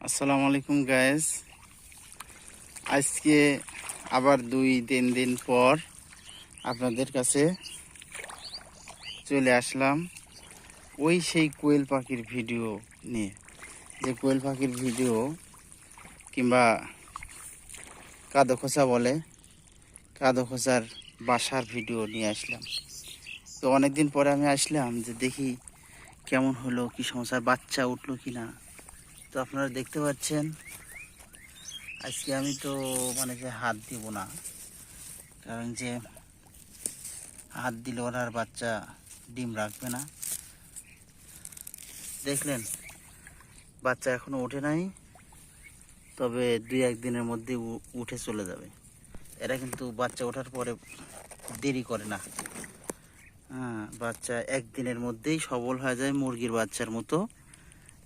আসসালামু আলাইকুম গাইস। আজকে আবার 2-3 দিন পর আপনাদের কাছে চলে আসলাম সেই কোয়েল পাখির ভিডিও নিয়ে। যে কোয়েল পাখির ভিডিও কিংবা কাদো খোঁচা বলে, কাদো খোঁচার বাসার ভিডিও নিয়ে আসলাম। তো অনেকদিন পরে আমি আসলাম যে দেখি কেমন হলো, কি সমস্যা, বাচ্চা উঠলো কি না। তো আপনারা দেখতে পাচ্ছেন আজকে আমি তো যে হাত দিব না, কারণ যে হাত দিলে ওরা আর বাচ্চা ডিম রাখবে না। দেখলেন বাচ্চা এখনো ওঠে নাই, তবে 2-1 দিনের মধ্যে উঠে চলে যাবে। এরা কিন্তু বাচ্চা ওঠার পরে দেরি করে না। হ্যাঁ, বাচ্চা 1 দিনের মধ্যেই সবল হয়ে যায় মুরগির বাচ্চার মতো,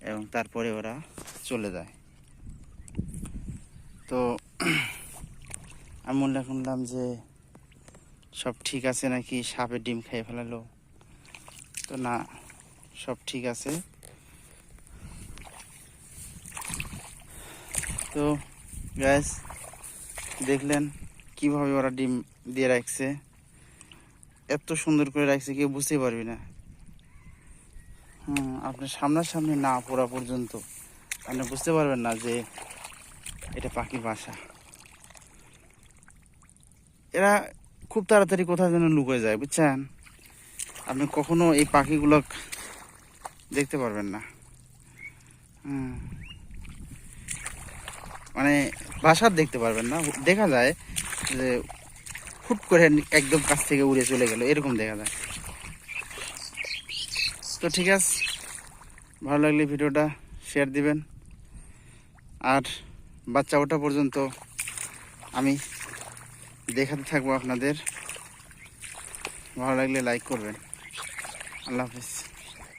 এবং তারপরে ওরা চলে যায়। তো আমি মনে করলাম যে সব ঠিক আছে নাকি, সাপে ডিম খেয়ে ফেলালো। তো না, সব ঠিক আছে। তো গ্যাস দেখলেন কিভাবে ওরা ডিম দিয়ে রাখছে, এত সুন্দর করে রাখছে কেউ বুঝতে পারবি না। আপনার সামনাসামনি না পড়া পর্যন্ত আপনি বুঝতে পারবেন না যে এটা পাখির বাসা। এরা খুব তাড়াতাড়ি কোথাও যেন লুকিয়ে যায়, বুঝছেন। আপনি কখনো এই পাখিগুলো দেখতে পারবেন না। বাসার দেখতে পারবেন না, দেখা যায় যে হুট করে একদম কাছ থেকে উড়ে চলে গেল, এরকম দেখা যায়। তো ঠিক আছে, ভালো লাগলে ভিডিওটা শেয়ার দিবেন, আর বাচ্চা ওঠা পর্যন্ত আমি দেখাতে থাকবো আপনাদের। ভালো লাগলে লাইক করবেন। আল্লাহ হাফিজ।